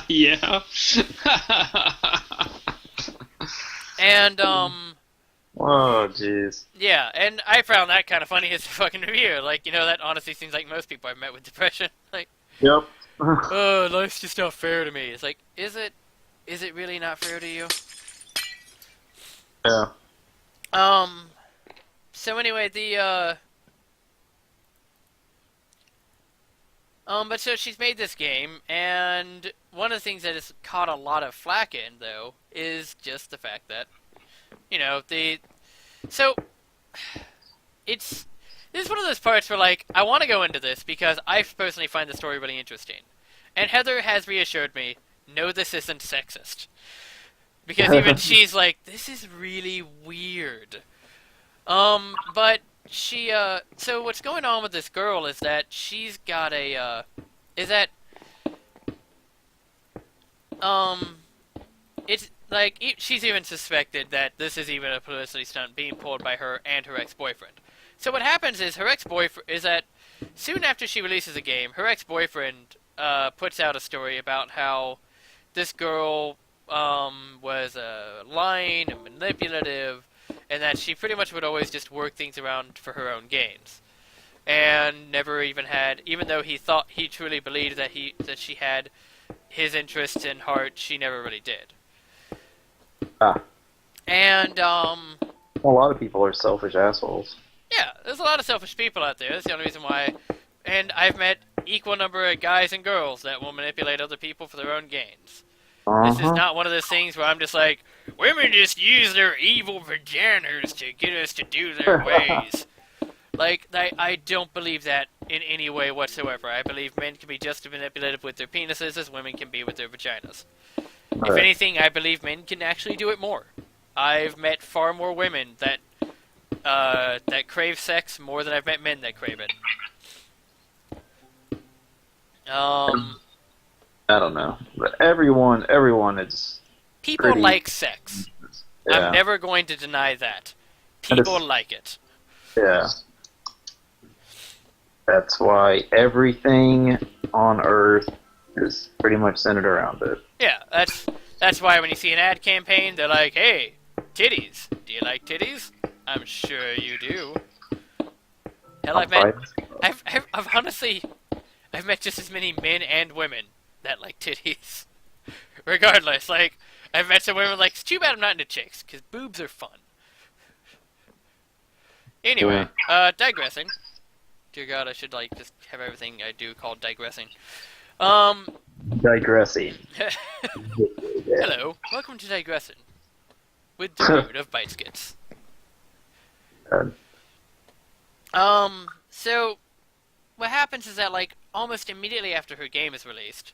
Yeah. And Oh, jeez. yeah, and I found that kind of funny as a fucking review. Like, that honestly seems like most people I've met with depression. Like, Yep. oh, life's just not fair to me. It's like, is it? Is it really not fair to you? Yeah. Um. So anyway, but so she's made this game, and one of the things that has caught a lot of flack in, though, is just the fact that, the so it's this is one of those parts where like I want to go into this because I personally find the story really interesting, and Heather has reassured me, no, this isn't sexist, because even she's like, this is really weird. But so what's going on with this girl is that she's got is that, um, it's like she's even suspected that this is even a publicity stunt being pulled by her and her ex-boyfriend. So what happens is her ex-boyfriend is that soon after she releases the game, her ex-boyfriend puts out a story about how this girl was lying and manipulative, and that she pretty much would always just work things around for her own gains, and never even had, even though he truly believed that she had his interests in heart, she never really did. Ah, And a lot of people are selfish assholes. yeah, there's a lot of selfish people out there. That's the only reason why. And I've met equal number of guys and girls that will manipulate other people for their own gains. This is Uh-huh. not one of those things where I'm just like, women just use their evil vaginas to get us to do their ways. Like, I don't believe that in any way whatsoever. I believe men can be just as manipulative with their penises as women can be with their vaginas. If Right. anything, I believe men can actually do it more. I've met far more women that crave sex more than I've met men that crave it. Um, I don't know, but everyone is People pretty. like sex. I'm Yeah. never going to deny that. That People is. like it. Yeah. That's why everything on Earth is pretty much centered around it. Yeah, that's why when you see an ad campaign, they're like, "Hey, titties. Do you like titties? I'm sure you do." Hell, I'm fighting. I've honestly, I've met just as many men and women that like titties. Regardless, like, I've met some women like, it's too bad I'm not into chicks, because boobs are fun. Yeah. Anyway, digressing. Dear God, I should, like, just have everything I do called digressing. Um, Digressing. hello. Welcome to Digressing, with the dude of Bytescuits. So, what happens is that, like, almost immediately after her game is released,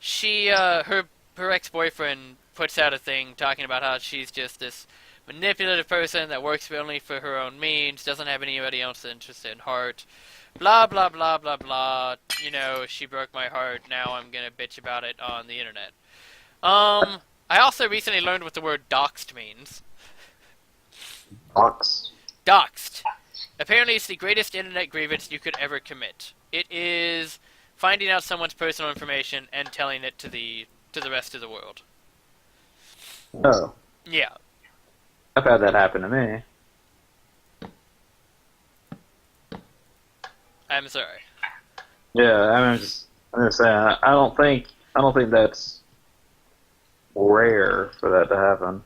her ex-boyfriend puts out a thing talking about how she's just this manipulative person that works only for her own means, doesn't have anybody else's interest in heart, blah blah blah blah blah. She broke my heart. Now I'm gonna bitch about it on the internet. I also recently learned what the word doxed means. Ox. Doxed. Apparently, it's the greatest internet grievance you could ever commit. It is finding out someone's personal information and telling it to the rest of the world. Oh, Yeah. I've had that happen to me. I'm sorry. Yeah, I'm just saying. I don't think that's rare for that to happen.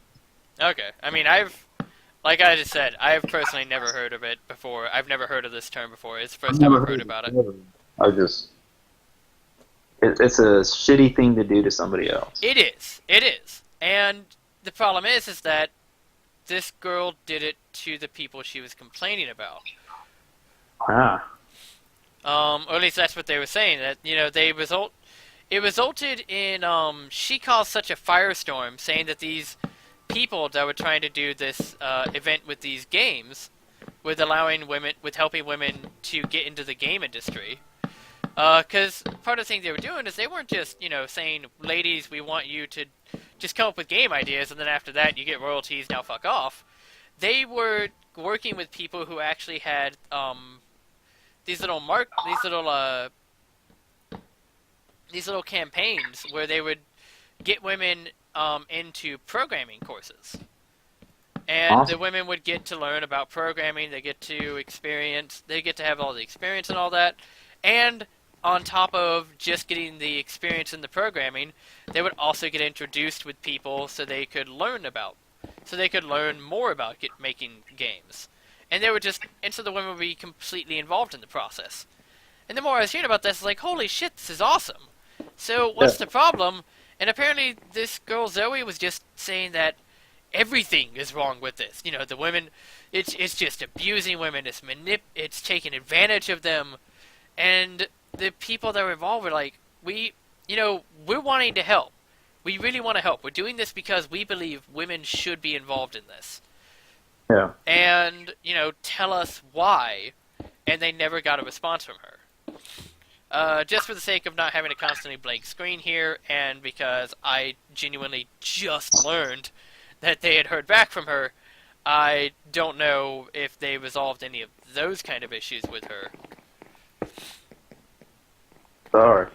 Okay. I mean, like I just said, I've personally never heard of it before. I've never heard of this term before. It's the I've first time never I've heard heard of about it. it. I just it's a shitty thing to do to somebody else. It is. It is. And the problem is that this girl did it to the people she was complaining about. Ah, Or at least that's what they were saying. That it resulted in she caused such a firestorm, saying that these people that were trying to do this event with these games, with helping women to get into the game industry. Because part of the thing they were doing is they weren't just saying, ladies, we want you to just come up with game ideas, and then after that you get royalties. Now fuck off. They were working with people who actually had these little these little campaigns where they would get women into programming courses. And the Awesome. women would get to learn about programming, they get to experience, they get to have all the experience and all that. And on top of just getting the experience in the programming, they would also get introduced with people so they could learn more about making games. And they were just, and so the women would be completely involved in the process. And the more I was hearing about this, like, holy shit, this is awesome. So Yeah. what's the problem? And apparently this girl Zoe was just saying that everything is wrong with this. You know, the women, it's just abusing women. It's taking advantage of them, and the people that were involved were like, we're wanting to help. We really want to help. We're doing this because we believe women should be involved in this. Yeah. And tell us why. And they never got a response from her. Just for the sake of not having a constantly blank screen here, and because I genuinely just learned that they had heard back from her, I don't know if they resolved any of those kind of issues with her. Sorry.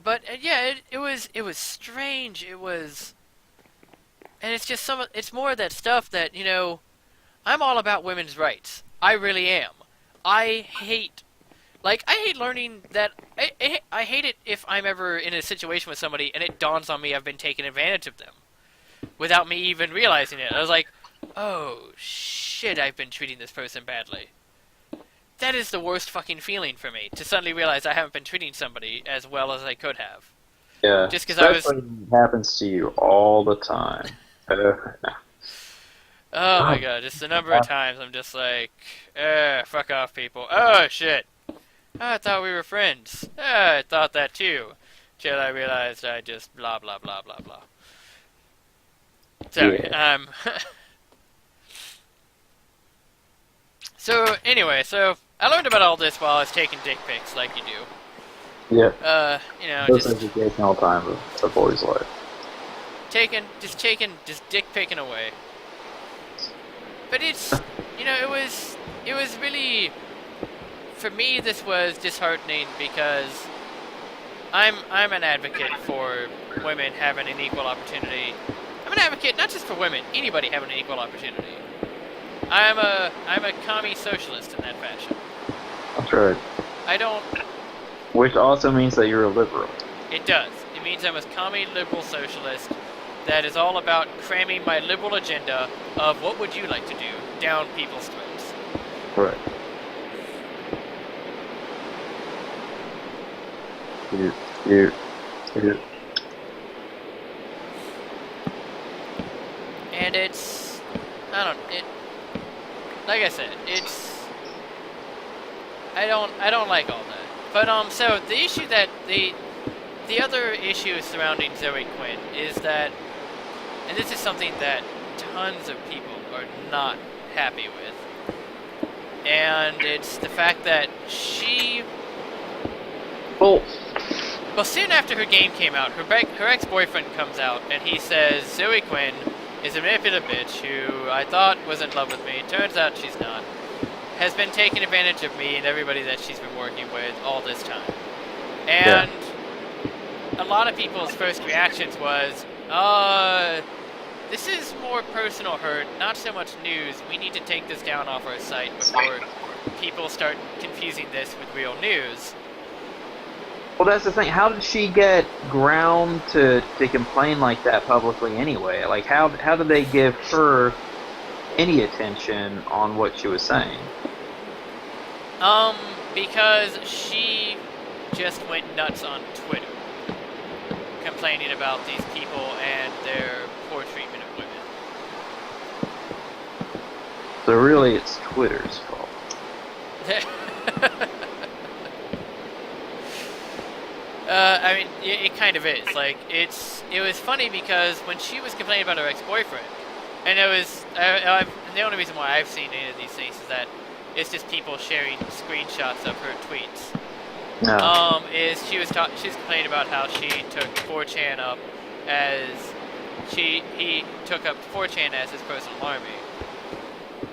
But yeah, it was strange. It was, and it's just it's more of that stuff that I'm all about women's rights. I really am. I hate learning that. I hate it if I'm ever in a situation with somebody and it dawns on me I've been taking advantage of them without me even realizing it. I was like, oh shit, I've been treating this person badly. That is the worst fucking feeling for me, to suddenly realize I haven't been treating somebody as well as I could have. Yeah. Just because I was... Especially when it happens to you all the time. Oh my god, just the number of times I'm just like, fuck off, people. Oh shit. I thought we were friends. I thought that too. Till I realized I just blah blah blah blah blah. Sorry, Yeah. So anyway, I learned about all this while I was taking dick pics, like you do. Yeah. Those Just educational time of a boy's life. just dick picking away. But it's, it was really, for me, this was disheartening because I'm an advocate for women having an equal opportunity. I'm an advocate not just for women, anybody having an equal opportunity. I'm a commie socialist in that fashion. That's right. I don't. Which also means that you're a liberal. It does. It means I'm a commie liberal socialist that is all about cramming my liberal agenda of what would you like to do down people's throats. Right. You. And it's, like I said, I don't like all that. But so the issue that the other issue surrounding Zoe Quinn is that, and this is something that tons of people are not happy with, and it's the fact that Well, soon after her game came out, her ex-boyfriend comes out and he says Zoe Quinn is a manipulative bitch who I thought was in love with me. Turns out she's not. Has been taking advantage of me and everybody that she's been working with all this time. And a lot of people's first reactions was, this is more personal hurt, not so much news. We need to take this down off our site before people start confusing this with real news. Well, that's the thing. How did she get ground to complain like that publicly anyway? Like, how did they give her any attention on what she was saying? Because she just went nuts on Twitter, complaining about these people and their poor treatment of women. So really, it's Twitter's fault. I mean, it kind of is. Like, it was funny because when she was complaining about her ex-boyfriend, and it was, and the only reason why I've seen any of these things is that it's just people sharing screenshots of her tweets. No. Is she was complaining about how she took 4chan up as he took up 4chan as his personal army,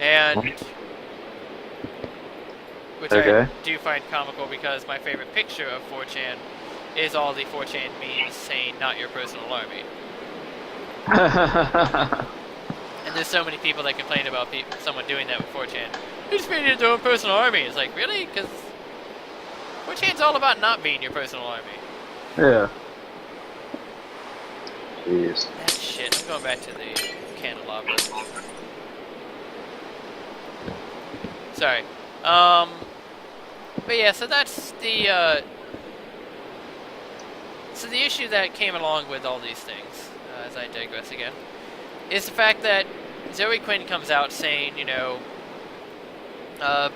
and which I do find comical because my favorite picture of 4chan is all the 4chan memes saying "not your personal army." And there's so many people that complain about someone doing that with 4chan. They just made it their own personal army. It's like, really? Because 4chan's all about not being your personal army. Yeah. Jeez. That shit. I'm going back to the candelabra. Sorry. But yeah, so that's the, so the issue that came along with all these things, as I digress again, is the fact that Zoe Quinn comes out saying, you know,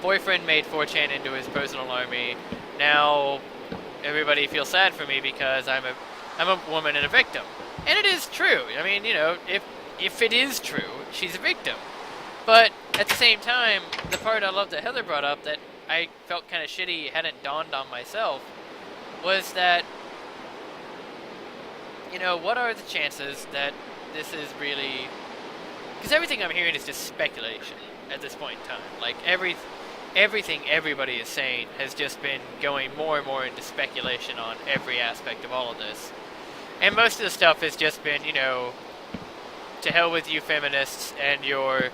boyfriend made 4chan into his personal army. Now everybody feels sad for me because I'm a woman and a victim. And it is true. I mean, you know, if it is true, she's a victim. But at the same time, the part I love that Heather brought up that I felt kind of shitty hadn't dawned on myself was that, you know, what are the chances that this is really... Because everything I'm hearing is just speculation at this point in time. Like, everything everybody is saying has just been going more and more into speculation on every aspect of all of this. And most of the stuff has just been, you know, to hell with you feminists and your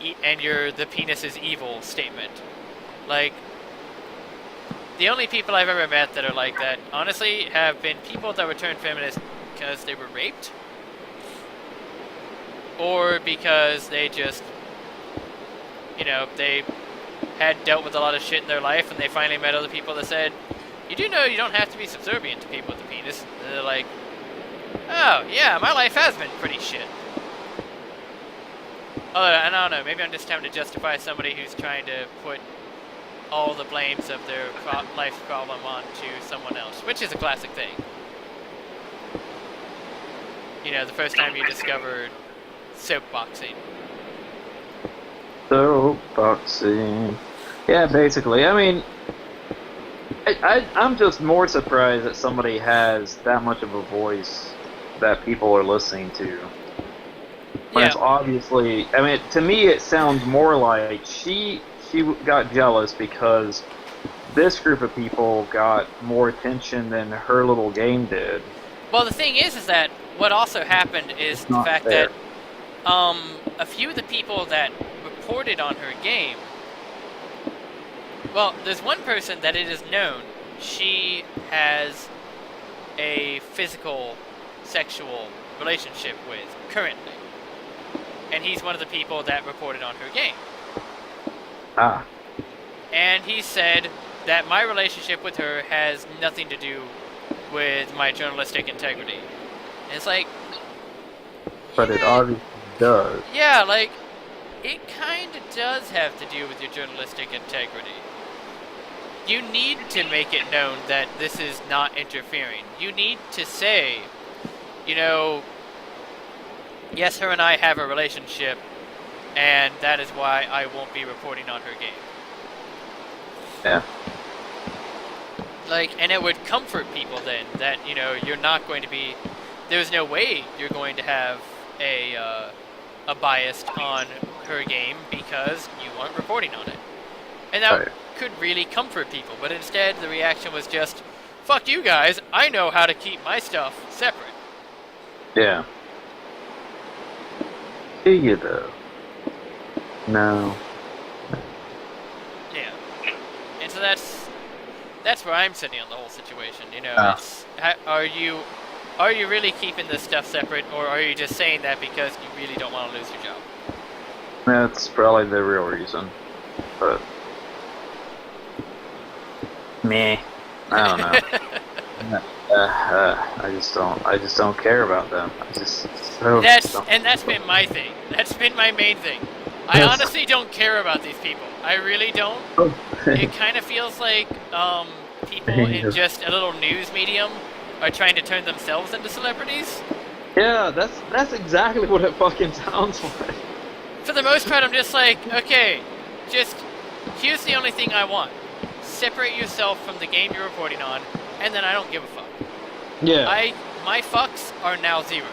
the penis is evil statement. Like, the only people I've ever met that are like that, honestly, have been people that were turned feminist because they were raped. Or because they just, you know, they had dealt with a lot of shit in their life and they finally met other people that said, you do know you don't have to be subservient to people with a penis. And they're like, oh, yeah, my life has been pretty shit. Oh, I don't know, maybe I'm just having to justify somebody who's trying to put all the blames of their life's problem onto someone else, which is a classic thing. You know, the first time you discovered soapboxing. Soapboxing. Yeah, basically. I mean, I'm just more surprised that somebody has that much of a voice that people are listening to. When it's obviously, I mean, to me it sounds more like she got jealous because this group of people got more attention than her little game did. Well, the thing is that what also happened is the fact that a few of the people that reported on her game, well, there's one person that it is known she has a physical, sexual relationship with currently. And he's one of the people that reported on her game. Ah. And he said that my relationship with her has nothing to do with my journalistic integrity. And it's like... But it obviously does. Yeah, like, it kind of does have to do with your journalistic integrity. You need to make it known that this is not interfering. You need to say, you know... Yes, her and I have a relationship, and that is why I won't be reporting on her game. Yeah. Like, and it would comfort people then that, you know, you're not going to be... There's no way you're going to have a bias on her game because you aren't reporting on it. And that could really comfort people, but instead the reaction was just, fuck you guys, I know how to keep my stuff separate. Yeah. Do you though? No. Yeah. And so that's where I'm sitting on the whole situation, you know. It's, are you really keeping this stuff separate, or are you just saying that because you really don't want to lose your job? That's probably the real reason. But meh. I don't know. I just don't care about them. That's been my thing. That's been my main thing. I honestly don't care about these people. I really don't. It kind of feels like people in just a little news medium are trying to turn themselves into celebrities. Yeah, that's exactly what it fucking sounds like. For the most part, I'm just like, okay, just here's the only thing I want. Separate yourself from the game you're reporting on, and then I don't give a fuck. Yeah. My fucks are now 0.